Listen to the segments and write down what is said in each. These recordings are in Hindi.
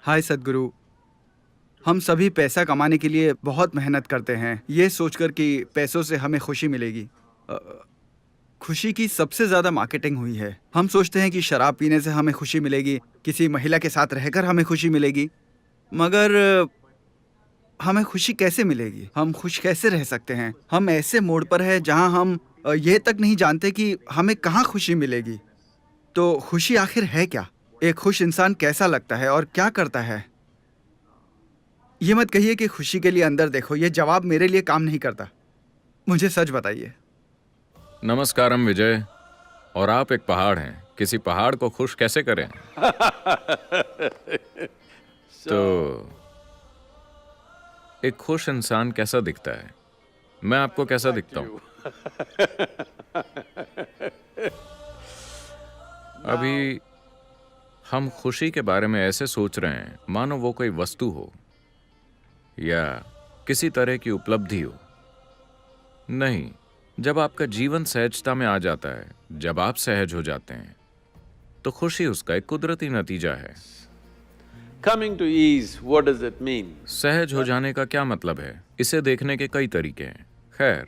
हाय सद्गुरु। हम सभी पैसा कमाने के लिए बहुत मेहनत करते हैं, ये सोचकर कि पैसों से हमें खुशी मिलेगी। अ, खुशी की सबसे ज्यादा मार्केटिंग हुई है। हम सोचते हैं कि शराब पीने से हमें खुशी मिलेगी, किसी महिला के साथ रहकर हमें खुशी मिलेगी। मगर हमें खुशी कैसे मिलेगी? हम खुश कैसे रह सकते हैं? हम ऐसे मोड़ पर हैं जहां हम ये तक नहीं जानते कि हमें कहाँ खुशी मिलेगी। तो खुशी आखिर है क्या? एक खुश इंसान कैसा लगता है और क्या करता है? ये मत कहिए कि खुशी के लिए अंदर देखो, ये जवाब मेरे लिए काम नहीं करता। मुझे सच बताइए। नमस्कारम विजय। और आप एक पहाड़ हैं, किसी पहाड़ को खुश कैसे करें? तो एक खुश इंसान कैसा दिखता है? मैं आपको कैसा दिखता हूं? अभी हम खुशी के बारे में ऐसे सोच रहे हैं मानो वो कोई वस्तु हो या किसी तरह की उपलब्धि हो। नहीं, जब आपका जीवन सहजता में आ जाता है, जब आप सहज हो जाते हैं, तो खुशी उसका एक कुदरती नतीजा है। Coming to ease, what does it mean? सहज हो जाने का क्या मतलब है? इसे देखने के कई तरीके हैं। खैर,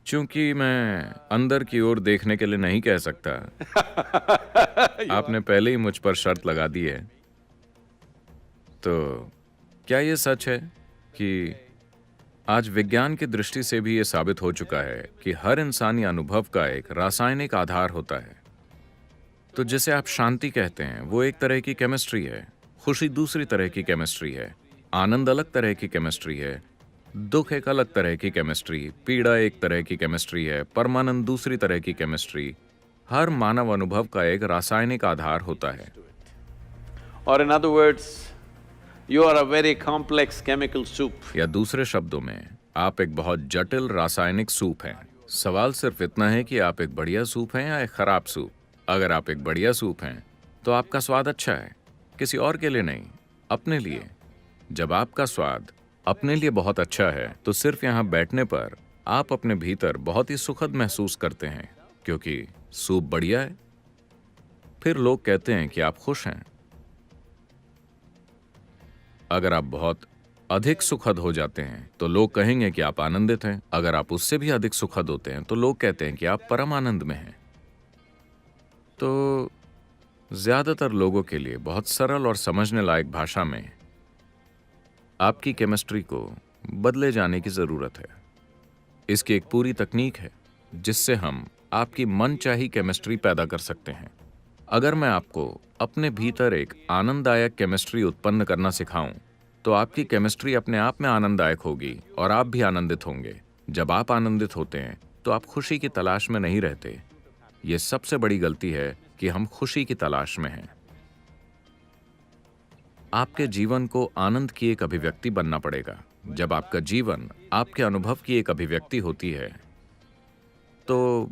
चूंकि मैं अंदर की ओर देखने के लिए नहीं कह सकता, आपने पहले ही मुझ पर शर्त लगा दी है। तो क्या ये सच है कि आज विज्ञान की दृष्टि से भी ये साबित हो चुका है कि हर इंसानी अनुभव का एक रासायनिक आधार होता है? तो जिसे आप शांति कहते हैं, वो एक तरह की केमिस्ट्री है, खुशी दूसरी तरह की केमिस्ट्री है, आनंद अलग तरह की केमिस्ट्री है, दुख एक अलग तरह की केमिस्ट्री, पीड़ा एक तरह की केमिस्ट्री है, परमानंद दूसरी तरह की केमिस्ट्री। हर मानव अनुभव का एक रासायनिक आधार होता है। Or in other words, you are a very complex chemical soup. या दूसरे शब्दों में, आप एक बहुत जटिल रासायनिक सूप हैं। सवाल सिर्फ इतना है कि आप एक बढ़िया सूप हैं या एक खराब सूप। अगर आप एक बढ़िया सूप हैं, तो आपका स्वाद अच्छा है, किसी और के लिए नहीं, अपने लिए। जब आपका स्वाद अपने लिए बहुत अच्छा है, तो सिर्फ यहाँ बैठने पर आप अपने भीतर बहुत ही सुखद महसूस करते हैं, क्योंकि सूप बढ़िया है। फिर लोग कहते हैं कि आप खुश हैं। अगर आप बहुत अधिक सुखद हो जाते हैं, तो लोग कहेंगे कि आप आनंदित हैं। अगर आप उससे भी अधिक सुखद होते हैं, तो लोग कहते हैं कि आप परम आनंद में हैं। तो ज्यादातर लोगों के लिए बहुत सरल और समझने लायक भाषा में आपकी केमिस्ट्री को बदले जाने की जरूरत है। इसकी एक पूरी तकनीक है जिससे हम आपकी मनचाही केमिस्ट्री पैदा कर सकते हैं। अगर मैं आपको अपने भीतर एक आनंददायक केमिस्ट्री उत्पन्न करना सिखाऊं, तो आपकी केमिस्ट्री अपने आप में आनंददायक होगी और आप भी आनंदित होंगे। जब आप आनंदित होते हैं, तो आप खुशी की तलाश में नहीं रहते। ये सबसे बड़ी गलती है कि हम खुशी की तलाश में हैं। आपके जीवन को आनंद की एक अभिव्यक्ति बनना पड़ेगा। जब आपका जीवन आपके अनुभव की एक अभिव्यक्ति होती है, तो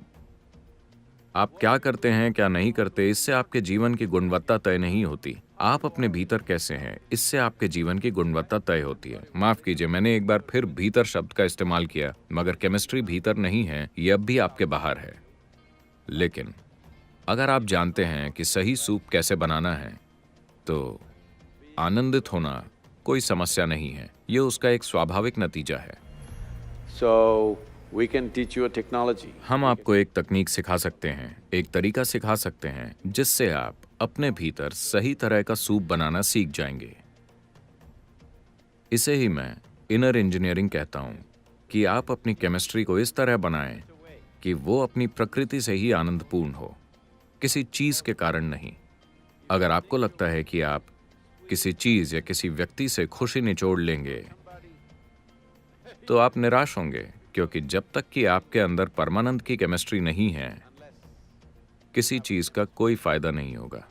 आप क्या करते हैं, क्या नहीं करते, इससे आपके जीवन की गुणवत्ता तय नहीं होती। आप अपने भीतर कैसे हैं, इससे आपके जीवन की गुणवत्ता तय होती है। माफ कीजिए, मैंने एक बार फिर भीतर शब्द का इस्तेमाल किया, मगर केमिस्ट्री भीतर नहीं है, ये अब भी आपके बाहर है। लेकिन अगर आप जानते हैं कि सही सूप कैसे बनाना है, तो आनंदित होना कोई समस्या नहीं है, ये उसका एक स्वाभाविक नतीजा है। So, we can teach you a technology. हम आपको एक तकनीक सिखा सकते हैं, एक तरीका सिखा सकते हैं, जिससे आप अपने भीतर सही तरह का सूप बनाना सीख जाएंगे। इसे ही मैं इनर इंजीनियरिंग कहता हूं, कि आप अपनी केमिस्ट्री को इस तरह बनाएं कि वो अपनी प्रकृति से ही आनंदपूर्ण हो, किसी चीज के कारण नहीं। अगर आपको लगता है कि आप किसी चीज या किसी व्यक्ति से खुशी निचोड़ लेंगे, तो आप निराश होंगे, क्योंकि जब तक कि आपके अंदर परमानंद की केमिस्ट्री नहीं है, किसी चीज का कोई फायदा नहीं होगा।